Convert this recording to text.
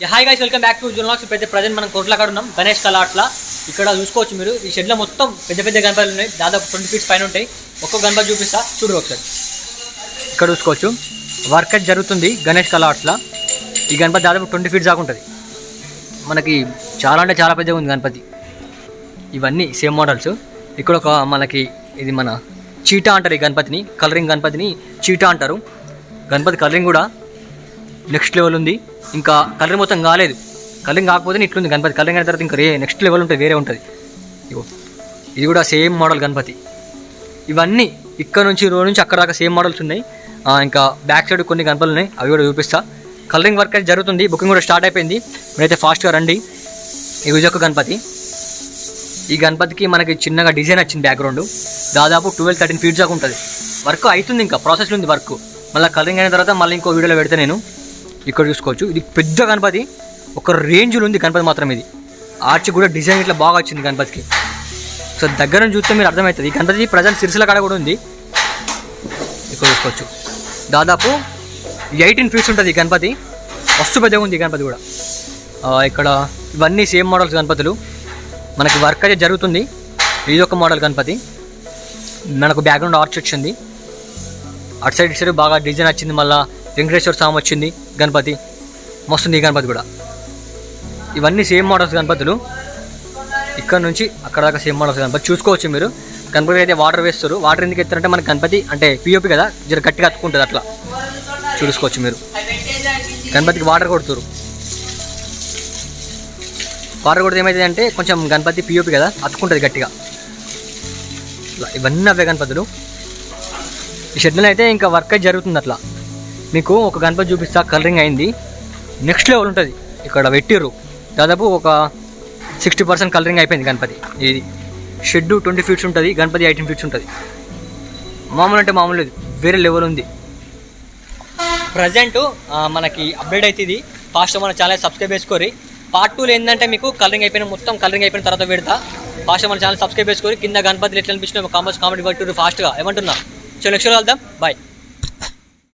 Hi guys, welcome back to జూన్లాక్స్. Present మనం కోట్లకాడ ఉన్నాం, గణేష్ కళాట్ల. ఇక్కడ చూసుకోవచ్చు మీరు, ఈ షెడ్లో మొత్తం పెద్ద పెద్ద గణపతులు ఉన్నాయి. దాదాపు 20 feet పైన ఉంటాయి. ఒక్కొక్క గణపతి చూపిస్తా, చూడు ఒకసారి. ఇక్కడ చూసుకోవచ్చు వర్క్ అయితే జరుగుతుంది గణేష్ కళాట్ల. ఈ గణపతి దాదాపు 20 feet దాకా ఉంటుంది. మనకి చాలా అంటే చాలా పెద్దగా ఉంది గణపతి. ఇవన్నీ సేమ్ మోడల్స్. ఇక్కడ ఒక మనకి ఇది మన చీటా అంటారు. ఈ గణపతిని కలరింగ్ గణపతిని చీటా అంటారు. గణపతి కలరింగ్ కూడా నెక్స్ట్ లెవెల్ ఉంది. ఇంకా కలరింగ్ మొత్తం కాలేదు. కలరింగ్ కాకపోతే ఇట్లుంది గణపతి. కలరింగ్ అయిన తర్వాత ఇంకా నెక్స్ట్ లెవెల్ ఉంటుంది, వేరే ఉంటుంది. ఇగో ఇది కూడా సేమ్ మోడల్ గణపతి. ఇవన్నీ ఇక్కడ నుంచి రో నుంచి అక్కడ దాకా సేమ్ మోడల్స్ ఉన్నాయి. ఇంకా బ్యాక్ సైడ్ కొన్ని గణపతులు ఉన్నాయి, అవి కూడా చూపిస్తా. కలరింగ్ వర్క్ అయితే జరుగుతుంది, బుకింగ్ కూడా స్టార్ట్ అయిపోయింది. మీరైతే ఫాస్ట్గా రండి. ఇది ఒక గణపతి. ఈ గణపతికి మనకి చిన్నగా డిజైన్ వచ్చింది. బ్యాక్గ్రౌండ్ దాదాపు 12-13 feet దాకా ఉంటుంది. వర్క్ అవుతుంది, ఇంకా ప్రాసెస్లో ఉంది వర్క్. మళ్ళీ కలరింగ్ అయిన తర్వాత మళ్ళీ ఇంకో వీడియోలో పెడితే నేను. ఇక్కడ చూసుకోవచ్చు ఇది పెద్ద గణపతి, ఒక రేంజ్లో ఉంది గణపతి మాత్రం. ఇది ఆర్చ్ కూడా డిజైన్ ఇట్లా బాగా వచ్చింది గణపతికి. సో దగ్గర నుంచి చూస్తే మీరు అర్థమవుతుంది. ఈ గణపతి ప్రజెంట్ సిరిసిల్ల కాడ కూడా ఉంది. ఇక్కడ చూసుకోవచ్చు దాదాపు 18 feet ఉంటుంది ఈ గణపతి. మస్తు పెద్దగా ఉంది ఈ గణపతి కూడా. ఇక్కడ ఇవన్నీ సేమ్ మోడల్స్ గణపతులు. మనకి వర్క్ అయితే జరుగుతుంది. ఇది ఒక మోడల్ గణపతి. మనకు బ్యాక్గ్రౌండ్ ఆర్చ్ వచ్చింది. అటు సైడ్ ఇటు సైడ్ బాగా డిజైన్ వచ్చింది. మళ్ళీ వెంకటేశ్వర స్వామి వచ్చింది గణపతి. మస్తుంది ఈ గణపతి కూడా. ఇవన్నీ సేమ్ మోడల్స్ గణపతులు. ఇక్కడ నుంచి అక్కడ దాకా సేమ్ మోడల్స్ గణపతి. చూసుకోవచ్చు మీరు. గణపతి అయితే వాటర్ వేస్తారు. వాటర్ ఎందుకు ఎత్తారంటే మనకి గణపతి అంటే పిఓపి కదా, జర గట్టిగా అతుక్కుంటుంది. అట్లా చూసుకోవచ్చు మీరు. గణపతికి వాటర్ కొడుతారు. వాటర్ కొడితే ఏమవుతుంది అంటే కొంచెం గణపతి పిఓపి కదా, అతుక్కుంటుంది గట్టిగా. ఇవన్నీ అవే గణపతులు. ఈ షెడ్లో అయితే ఇంకా వర్క్ అయితే జరుగుతుంది. అట్లా మీకు ఒక గణపతి చూపిస్తా, కలరింగ్ అయింది, నెక్స్ట్ లెవెల్ ఉంటుంది. ఇక్కడ పెట్టిర్రు దాదాపు ఒక 60% కలరింగ్ అయిపోయింది గణపతి. ఇది షెడ్ 20 feet ఉంటుంది, గణపతి 18 feet ఉంటుంది. మామూలు అంటే మామూలు లేదు, వేరే లెవెల్ ఉంది. ప్రజెంట్ మనకి అప్డేట్ అయితే ఇది. ఫాస్ట్గా మన ఛానల్ సబ్స్క్రైబ్ చేసుకోరి. పార్ట్ 2లో ఏంటంటే మీకు కలరింగ్ అయిపోయిన మొత్తం కలరింగ్ అయిపోయిన తర్వాత పెడతా. ఫాస్ట్గా మన ఛానల్ సబ్స్క్రైబ్ చేసుకోరి. కింద గణపతిలు ఎట్లా అనిపించినా కామెంట్ పెట్టు ఫాస్ట్గా. ఏమంటున్నా? సో నెక్స్ట్ వెళ్దాం. బాయ్.